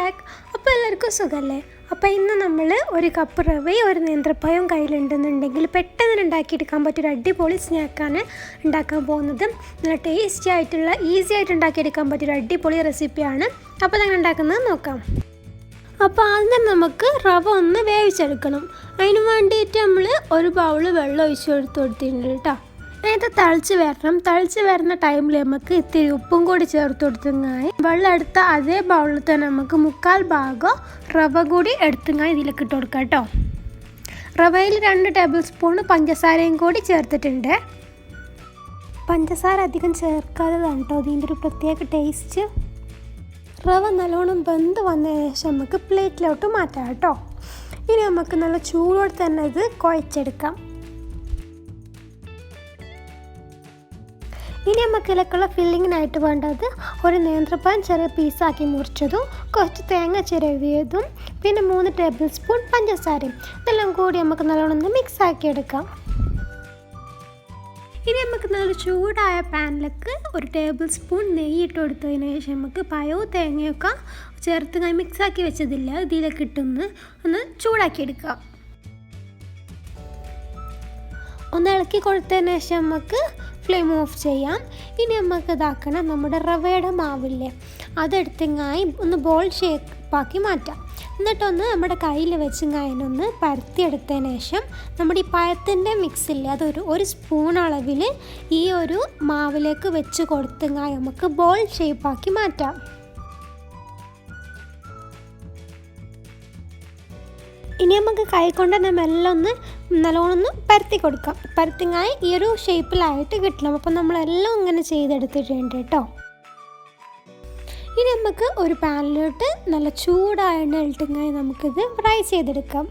Back. അപ്പോൾ എല്ലാവർക്കും സുഖമല്ലേ? അപ്പോൾ ഇന്ന് നമ്മൾ ഒരു കപ്പ് റവയും ഒരു നേന്ത്രപ്പഴവും കയ്യിലുണ്ടെന്നുണ്ടെങ്കിൽ പെട്ടെന്ന് ഉണ്ടാക്കിയെടുക്കാൻ പറ്റിയൊരു അടിപൊളി സ്നാക്കാണ് ഉണ്ടാക്കാൻ പോകുന്നത്. നല്ല ടേസ്റ്റി ആയിട്ടുള്ള ഈസി ആയിട്ട് ഉണ്ടാക്കിയെടുക്കാൻ പറ്റിയൊരു അടിപൊളി റെസിപ്പിയാണ്. അപ്പോൾ അങ്ങനെ ഉണ്ടാക്കുന്നത് നോക്കാം. അപ്പോൾ ആദ്യം നമുക്ക് റവ ഒന്ന് വേവിച്ചെടുക്കണം. അതിന് വേണ്ടിയിട്ട് നമ്മൾ ഒരു ബൗള് വെള്ളം ഒഴിച്ച് കൊടുത്തിട്ടുണ്ട് കേട്ടോ. നേരത്തെ തിളച്ച് വരുന്ന ടൈമിൽ നമുക്ക് ഇത്തിരി ഉപ്പും കൂടി ചേർത്ത് കൊടുത്തങ്ങായി വെള്ളം എടുത്ത അതേ ബൗളിൽ തന്നെ നമുക്ക് 1/4 ഭാഗം റവ കൂടി എടുത്തങ്ങായി ഇതിലേക്ക് ഇട്ട് കൊടുക്കാം കേട്ടോ. റവയിൽ 2 ടേബിൾ സ്പൂൺ പഞ്ചസാരയും കൂടി ചേർത്തിട്ടുണ്ട്. പഞ്ചസാര അധികം ചേർക്കാത്തതാണ് കേട്ടോ ഇതിൻ്റെ ഒരു പ്രത്യേക ടേസ്റ്റ്. റവ നല്ലോണം വെന്ത് വന്നതിന് ശേഷം നമുക്ക് പ്ലേറ്റിലോട്ട് മാറ്റാം കേട്ടോ. ഇനി നമുക്ക് നല്ല ചൂടോടെ തന്നെ ഇത് കുഴച്ചെടുക്കാം. ഇനി നമുക്ക് ഇതിലേക്കുള്ള ഫില്ലിങ്ങിനായിട്ട് വേണ്ടത് ഒരു നേന്ത്രപ്പഴം ചെറിയ പീസാക്കി മുറിച്ചതും കുറച്ച് തേങ്ങ ചിരവിയതും പിന്നെ 3 ടേബിൾ സ്പൂൺ പഞ്ചസാരയും ഇതെല്ലാം കൂടി നമുക്ക് നല്ലോണം മിക്സ് ആക്കി എടുക്കാം. ഇനി നമുക്ക് നല്ല ചൂടായ പാനിലേക്ക് 1 ടേബിൾ സ്പൂൺ നെയ്യ് ഇട്ട് കൊടുത്തതിന് ശേഷം നമുക്ക് പഴവും തേങ്ങയൊക്കെ ചേർത്ത് മിക്സാക്കി വെച്ചതില്ല ഇതിലേക്ക് ഇട്ടൊന്ന് ചൂടാക്കി എടുക്കാം. ഒന്ന് ഇളക്കി കൊടുത്തതിന് ശേഷം നമുക്ക് ഫ്ലെയിം ഓഫ് ചെയ്യാം. ഇനി നമുക്ക് ഇതാക്കണം നമ്മുടെ റവയുടെ മാവില്ലേ അതെടുത്തിങ്ങായി ഒന്ന് ബോൾ ഷേപ്പാക്കി മാറ്റാം. എന്നിട്ടൊന്ന് നമ്മുടെ കയ്യിൽ വെച്ചിങ്ങായിനൊന്ന് പരത്തിയെടുത്തതിന് ശേഷം നമ്മുടെ ഈ പഴത്തിൻ്റെ മിക്സില്ലേ അതൊരു സ്പൂൺ അളവിൽ ഈ ഒരു മാവിലേക്ക് വെച്ച് കൊടുത്തിങ്ങായി നമുക്ക് ബോൾ ഷേപ്പാക്കി മാറ്റാം. ഇനി നമുക്ക് കൈ കൊണ്ട് തന്നെ മെല്ലെ നല്ലോണം പരത്തി കൊടുക്കാം. പരത്തിങ്ങായി ഈ ഒരു ഷേപ്പിലായിട്ട് കിട്ടണം. അപ്പം നമ്മളെല്ലാം ഇങ്ങനെ ചെയ്തെടുത്തിട്ടുണ്ട് കേട്ടോ. ഇനി നമുക്ക് ഒരു പാനിലോട്ട് നല്ല ചൂടായ എണ്ണ ഇട്ടിങ്ങായി നമുക്കിത് ഫ്രൈ ചെയ്തെടുക്കാം.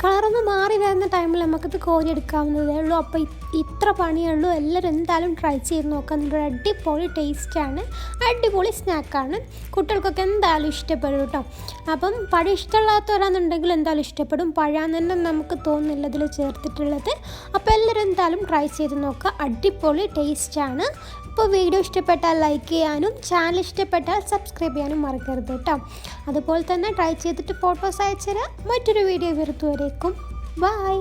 കളറൊന്ന് മാറി വരുന്ന ടൈമിൽ നമുക്കിത് കോരിയെടുക്കാവുന്നതേ ഉള്ളൂ. അപ്പോൾ ഇത്ര പണിയേ ഉള്ളൂ. എല്ലാവരും എന്തായാലും ട്രൈ ചെയ്ത് നോക്കാം. നല്ലൊരു അടിപൊളി ടേസ്റ്റാണ്, അടിപൊളി സ്നാക്കാണ്. കുട്ടികൾക്കൊക്കെ എന്തായാലും ഇഷ്ടപ്പെടും കേട്ടോ. അപ്പം പഴം ഇഷ്ടമില്ലാത്തവരാണെന്നുണ്ടെങ്കിൽ എന്തായാലും ഇഷ്ടപ്പെടും. പഴം തന്നെ നമുക്ക് തോന്നുന്നില്ല ഇതിൽ ചേർത്തിട്ടുള്ളത്. അപ്പോൾ എല്ലാവരും എന്തായാലും ട്രൈ ചെയ്ത് നോക്കുക. അടിപൊളി ടേസ്റ്റാണ്. ഇപ്പോൾ വീഡിയോ ഇഷ്ടപ്പെട്ടാൽ ലൈക്ക് ചെയ്യാനും ചാനൽ ഇഷ്ടപ്പെട്ടാൽ സബ്സ്ക്രൈബ് ചെയ്യാനും മറക്കരുത് കേട്ടോ. അതുപോലെ തന്നെ ട്രൈ ചെയ്തിട്ട് ഫോട്ടോസ് അയച്ചുതരാം. മറ്റൊരു വീഡിയോ വരുത്തുവരേക്കും ബൈ.